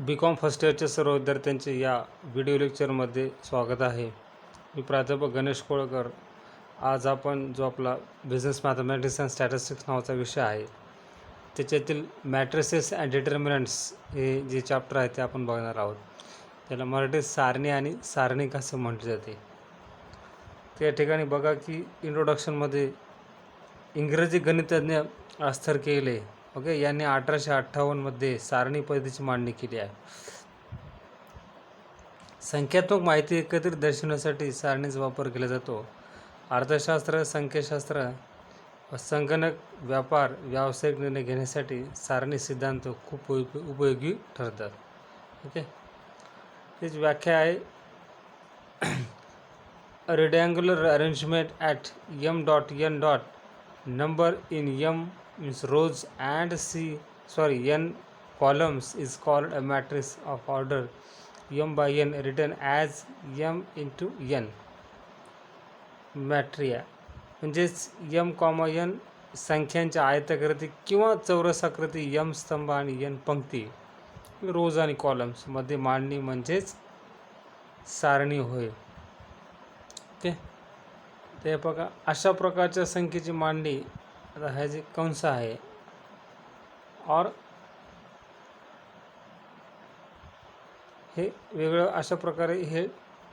BCom first इयरच्या सर्व विद्यार्थ्यांचे या व्हिडिओ लेक्चरमध्ये स्वागत आहे. मी प्राध्यापक गणेश कोळकर. आज आपण जो आपला बिझनेस मॅथमॅटिक्स अँड स्टॅटिस्टिक्स नावाचा विषय आहे त्याच्यातील मॅट्रिसेस अँड डिटर्मिनंट्स हे जे चॅप्टर आहे ते आपण बघणार आहोत. त्याला मराठीत सारणी आणि सारणिक असं म्हटले जाते. त्या ठिकाणी बघा की इंट्रोडक्शनमध्ये इंग्रजी गणितज्ञ आर्थर केले यांनी 1858मध्ये सारणी पद्धतीची मांडणी केली आहे. संख्यात्मक माहिती एकत्रित दर्शवण्यासाठी सारणीचा वापर केला जातो. अर्थशास्त्र, संख्याशास्त्र व संगणक, व्यापार, व्यावसायिक निर्णय घेण्यासाठी सारणी सिद्धांत खूप उपयोगी ठरतात. त्याची व्याख्या आहे a rectangular arrangement at m.n. number in m means rows and n columns is called a matrix of order m by n written as m into n. मॅट्रिया म्हणजेच m, n संख्यांच्या आयताकृती किंवा चौरसाकृती m स्तंभ आणि n पंक्ती रोज आणि columns मध्ये मांडणी म्हणजेच सारणी होय. ओके, ते बघा अशा प्रकारच्या संख्येची मांडणी. आता हा जे कंस आहे और हे वेगळं अशा प्रकारे हे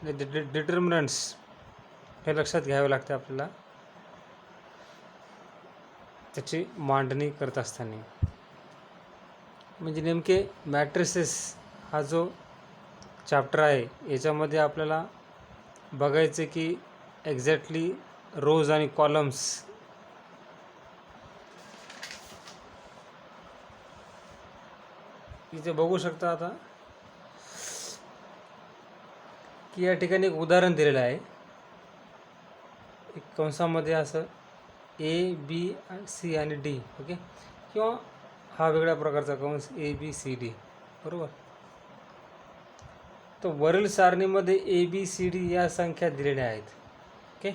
डिटर्मिनंट्स हे लक्षात घ्यावे लागते आपल्याला त्याची मांडणी करत असताना. म्हणजे नेमके मॅट्रिसेस हा जो चॅप्टर आहे याच्यामध्ये आपल्याला बघायचं की एक्झॅक्टली रोज आणि कॉलम्स इथे बघू शकता आता की या ठिकाणी एक उदाहरण दिलेलं आहे. एक कंसामध्ये असं A, B, C आणि D. ओके, किंवा हा वेगळ्या प्रकारचा कंस ABCD बरोबर. तर वरील सारणीमध्ये ABCD या संख्या दिलेल्या आहेत. Okay,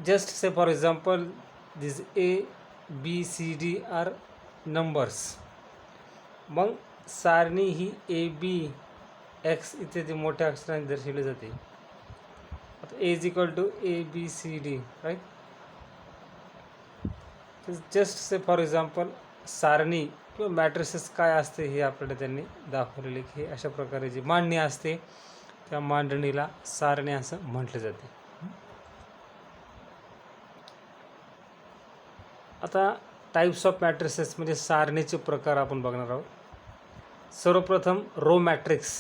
just say for example this ABCD are numbers. मग सारणी ही ABX इत्यादी मोठ्या अक्षराने दर्शवली जाते. आता A is equal to ABCD right. Just say for example सारणी किंवा मॅट्रिसेस काय असते हे आपल्याला त्यांनी दाखवलेले की हे अशा प्रकारे जी मांडणी असते त्या मांडणीला सारणी असं म्हटले जाते. आता टाईप्स ऑफ मॅट्रिसेस म्हणजे सारणीचे प्रकार आपण बघणार आहोत. सर्वप्रथम रो मॅट्रिक्स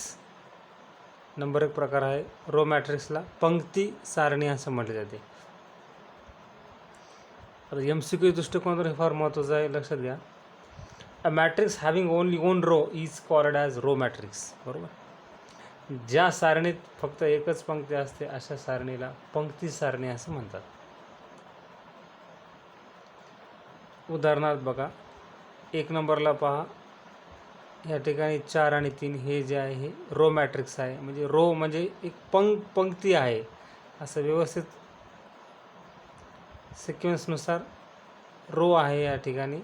नंबर एक प्रकार आहे. रो मॅट्रिक्सला पंक्ती सारणी असं म्हटले जाते. आता MCQ दृष्टिकोनातून हे फार महत्त्वाचं आहे, लक्षात घ्या. A matrix having only one row is called as row matrix बरोबर. ज्या सारणीत फक्त एकच पंक्ती असते अशा सारणीला पंक्ती सारणी असं म्हणतात. उदाहरणार्थ बघा, 1 नंबरला पहा, या ठिकाणी 4 आणि 3 हे जे आहे हे रो मॅट्रिक्स आहे. म्हणजे रो म्हणजे एक पंक्ती आहे असं व्यवस्थित सिक्वेन्सनुसार रो आहे. या ठिकाणी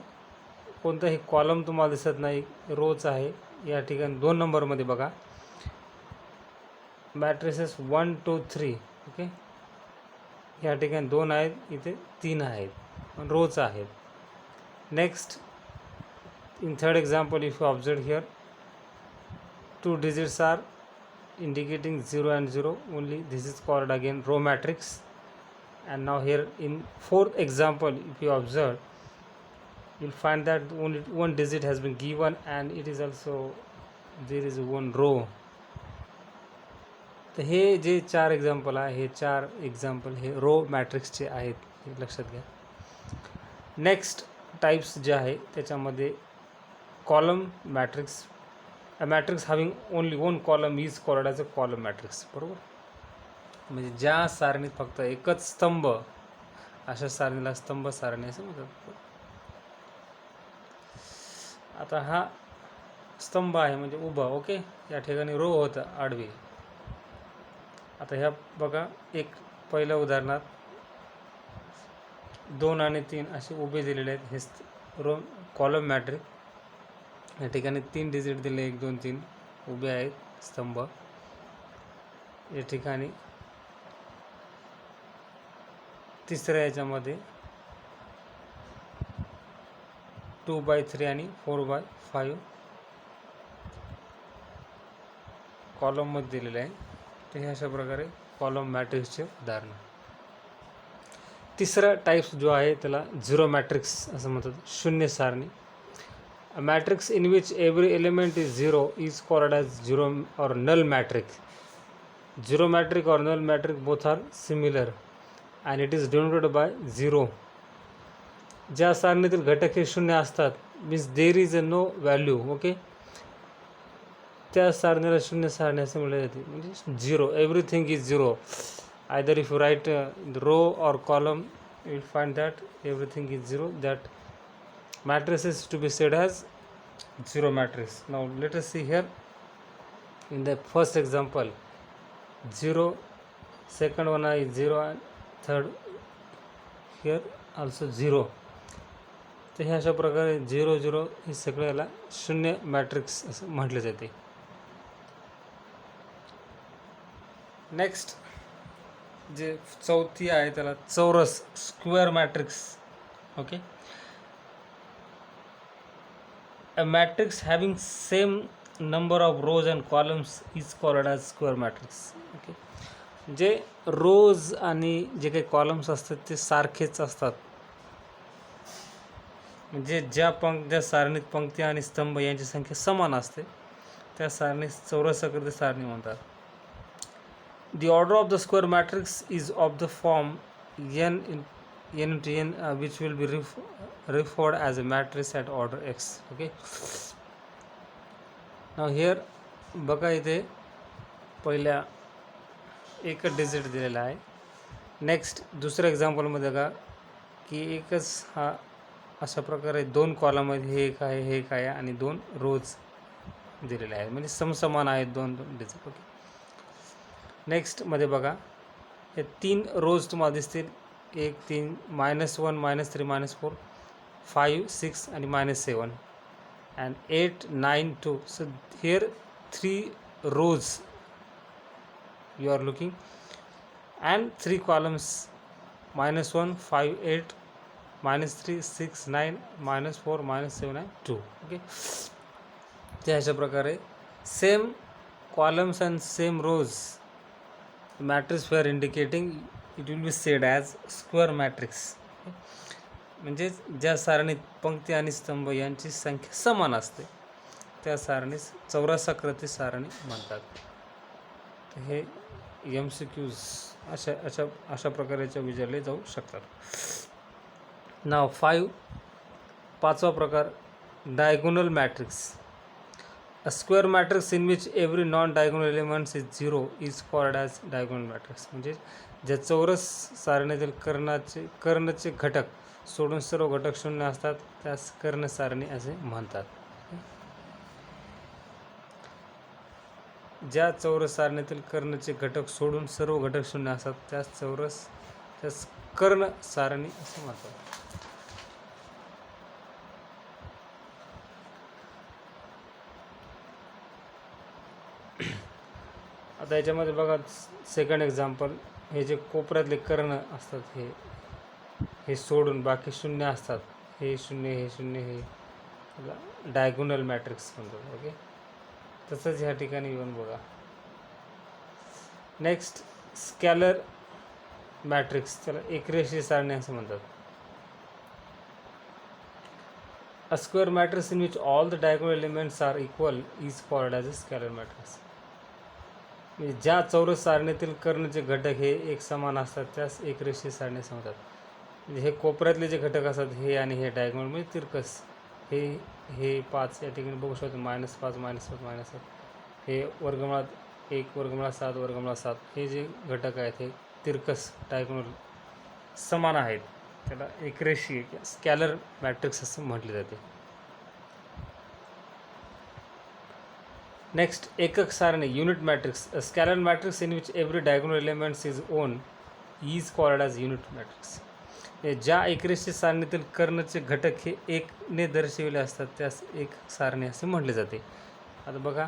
कोणताही कॉलम तुम्हाला दिसत नाही, रोच आहे. या ठिकाणी 2 नंबरमध्ये बघा मॅट्रिसेस 1, 2, 3. ओके, या ठिकाणी 2 आहेत, इथे 3 आहेत, पण रोच आहेत. Next in third example, if you observe here 2 digits are indicating 0 and 0 only, this is called again row matrix. And now here in fourth example, if you observe, you'll find that only one digit has been given and it is also there is one row. तर हे जे 4 example आहे हे 4 example हे row मॅट्रिक्सचे आहेत, हे लक्षात घ्या. नेक्स्ट टाईप्स जे आहे त्याच्यामध्ये column matrix. A matrix having only one column is called as a column matrix बरोबर. म्हणजे ज्या सारणीत फक्त एकच स्तंभ अशा सारणीला स्तंभ सारणी असं म्हणतात. आता हा स्तंभ आहे म्हणजे उभा. ओके, या ठिकाणी रो होतं आडवी. आता ह्या बघा, एक पहिल्या उदाहरणात 2 आणि 3 असे उभे दिलेले आहेत. हे रो कॉलम मॅट्रिक्स. या ठिकाणी 3 डिजिट दिले, 1 2 3 उभे आहेत स्तंभ. या ठिकाणी तिसऱ्या याच्यामध्ये 2/3 आणि 4/5 कॉलममध्ये दिलेले आहे. तर हे अशा प्रकारे कॉलम मॅट्रिक्सचे उदाहरण. तिसरा टाईप्स जो आहे त्याला झिरो मॅट्रिक्स असं म्हणतात, शून्य सारणी. A matrix in which every element is zero is called as zero or null matrix. Zero matrix or null matrix both are similar and it is denoted by 0. ज्या सारणीतील घटक हे शून्य असतात, means there is a no value, okay, त्या सारणीला शून्य सारणी असे म्हटले जाते. म्हणजे zero, everything is zero. Either if you write row or column, you will find that everything is zero. दॅट matrix is to be said as zero matrix. Now let us see here in the first example, 0, second one is 0 and third here also 0. तर हे अशा प्रकारे 0 0 हे सगळ्याला शून्य matrix असं म्हटले जाते. नेक्स्ट जे चौथी आहे त्याला चौरस, square matrix. Okay, a matrix having same number of rows and columns is called as square matrix. Okay, जे रोज आणि जे काही कॉलम्स असतात ते सारखेच असतात. म्हणजे ज्या सारणीत पंक्ती आणि स्तंभ यांची संख्या समान असते त्या सारणीस चौरसाकृती सारणी म्हणतात. The order of the square matrix is of the form n into n, which will be referred as a matrix at order x. Okay, now here बघा इथे पहिल्या एकच डिजिट दिलेला आहे. नेक्स्ट दुसऱ्या एक्झाम्पलमध्ये बघा की एकच हा अशा प्रकारे 2 कॉलममध्ये हे एक आहे, हे एक आहे आणि 2 रोज दिलेले आहेत, म्हणजे समसमान आहेत 2 डिजिट. ओके, नेक्स्टमध्ये बघा हे 3 रोज तुम्हाला दिसतील, 1 3 -1 -3 -4 5 6 आणि -7 and 8 9 2. So here 3 rows you are looking and 3 columns, -1 5 8 -3 6 9 -4 -7 and 2. Okay, ते अशा प्रकारे same columns and same rows matrix we are indicating, it will be said as square matrix. म्हणजे ज्या सारणीत पंक्ती आणि स्तंभ यांची संख्या समान असते त्या सारणीस चौरसाकृती सारणी म्हणतात. हे MCQs अशा प्रकारच्या विचारले जाऊ शकतात. नाव 5, पाचवा प्रकार diagonal matrix. A square matrix in which every non-diagonal element is 0 is called as diagonal matrix. म्हणजे ज्या चौरस सारणीतील कर्णचे घटक सोडून सर्व घटक शून्य असतात त्यास कर्ण सारणी असे म्हणतात. ज्या चौरस सारणीतील कर्णचे घटक सोडून सर्व घटक शून्य असतात त्यास कर्ण सारणी असे म्हणतात. आता याच्यामध्ये बघा सेकंड एक्झाम्पल, हे जे कोपऱ्यातले कर्ण असतात हे सोडून बाकी शून्य असतात, हे शून्य हे शून्य, हे डायगोनल मॅट्रिक्स म्हणतात. ओके, तसंच ह्या ठिकाणी येऊन बघा. नेक्स्ट स्कॅलर मॅट्रिक्स, त्याला एकरेषीय सारणी असं म्हणतात. A square matrix in which all the diagonal elements are equal is called as a scalar matrix. म्हणजे ज्या चौरस सारणीतील कर्णचे घटक हे एक समान असतात त्यास एकरेषीय सारणी म्हणतात. म्हणजे हे कोपऱ्यातले जे घटक असतात हे आणि हे डायगोनल म्हणजे तिरकस, हे 5 या ठिकाणी बघू शकतो, -5 -7 -7, हे वर्गमुळात 1 वर्गमुळात 7 वर्गमुळात 7, हे जे घटक आहेत हे तिरकस डायगोनल समान आहेत, त्याला एकरेषीय स्कॅलर मॅट्रिक्स असं म्हटले जाते. नेक्स्ट एकक सारणी, unit matrix. A scalar matrix in which every diagonal elements is one is called as unit matrix. ज्या एकरेषीय सारणीतील कर्णचे घटक हे एकने दर्शविले असतात त्यास एक सारणी असे म्हटले जाते. आता बघा,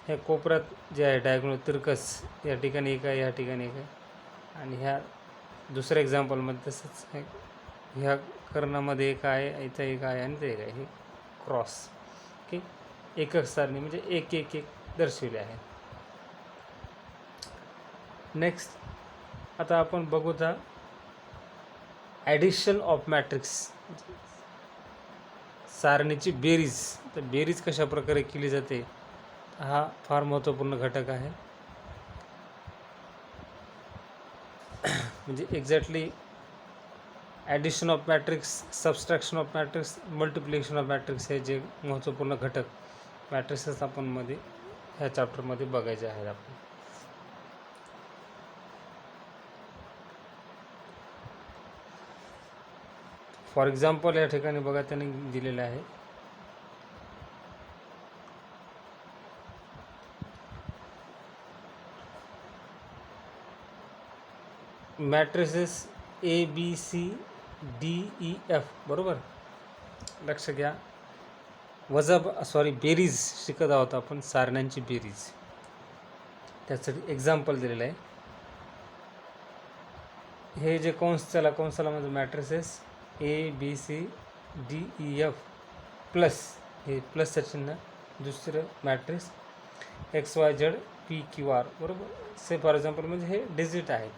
ह्या कोपऱ्यात जे आहे डायगोनल तिरकस, या ठिकाणी एक आहे, या ठिकाणी एक आहे, आणि ह्या दुसऱ्या एक्झाम्पलमध्ये तसंच आहे. ह्या कर्णामध्ये एक आहे, इथं एक आहे, आणि ते एक आहे. हे क्रॉस. ओके, एकक सारणी म्हणजे एक एक एक दर्शविले आहे. नेक्स्ट आता आपण बघूया ॲडिशन ऑफ मॅट्रिक्स, सारणीची बेरीज. तर बेरीज कशा प्रकारे केली जाते हा फार महत्त्वपूर्ण घटक आहे. म्हणजे exactly addition of matrix, subtraction of matrix, multiplication of matrix हे जे महत्त्वपूर्ण घटक मॅट्रिक्सेस आपण मध्ये ह्या चॅप्टरमध्ये बघायचे आहेत आपण. फॉर एक्झाम्पल या ठिकाणी बघा त्यांनी दिलेलं आहे मॅट्रिसेस ABCDEF, बरोबर. लक्ष घ्या, बेरीज शिकत आहोत आपण, सारण्यांची बेरीज. त्यासाठी एक्झाम्पल दिलेलं आहे. हे जे कंसाला म्हणजे मॅट्रिसेस ABCDEF प्लस, हे प्लसचं चिन्ह, दुसरं मॅट्रिक्स XYZ PQR, बरोबर. से फॉर एक्झाम्पल म्हणजे हे डिजिट आहेत.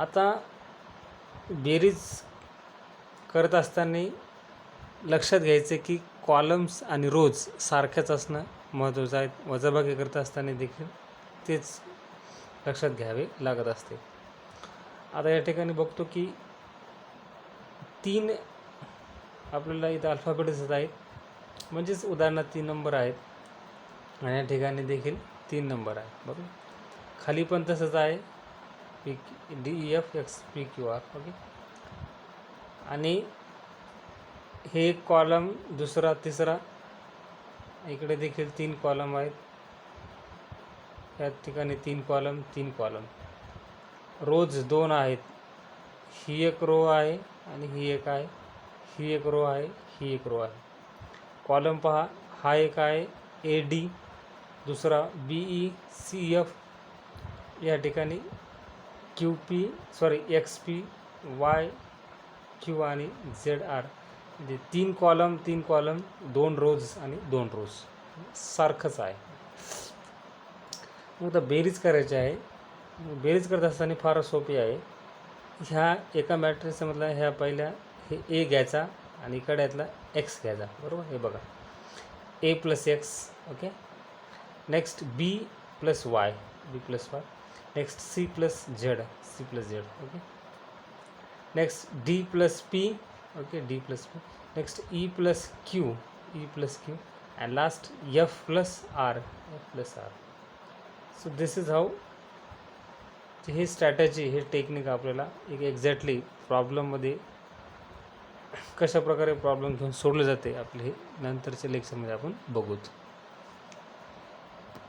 आता बेरीज करत असताना लक्षात घ्यायचं की कॉलम्स आणि रोज सारख्याच असणं महत्त्वाचं आहे. वजाबाकी करत असताना देखील तेच लक्षात घ्यावे लागत असते. आता या ठिकाणी बघतो की 3 आपल्याला इथं अल्फाबेट दिसत आहेत, म्हणजेच उदाहरणार्थ 3 नंबर आहेत, आणि या ठिकाणी देखील 3 नंबर आहेत, बरोबर. खाली पण तसंच आहे, DEF XPQR, ओके. आणि हे एक कॉलम, दुसरा, तिसरा, इकडे देखील 3 कॉलम आहेत, या ठिकाणी 3 कॉलम, 3 कॉलम. रोज 2 आहेत, ही एक रो आहे आणि ही एक आहे, ही एक रो आहे, ही एक रो आहे. कॉलम पहा, हा एक आहे AD, दुसरा BECF, या ठिकाणी XP, YQ आणि ZR. म्हणजे 3 कॉलम, 2 रोज आणि 2 रोज सारखंच आहे. मग आता बेरीज करायची आहे. बेरीज करत असताना फार सोपी आहे. ह्या एका मॅट्रिक्समधला ह्या पहिल्या हे A घ्यायचा आणि इकडे यातला X घ्यायचा, बरोबर. हे बघा, A + X, okay. Next B + Y, next C + Z, okay. Next D + P, okay, D + P. Next E + Q, and last F + R. So this is how हे स्ट्रॅटेजी, हे टेक्निक आपल्याला एक्झॅक्टली प्रॉब्लेममध्ये कशा प्रकारे प्रॉब्लेम घेऊन सोडले जाते आपले हे नंतरच्या लेक्चरमध्ये आपण बघूत.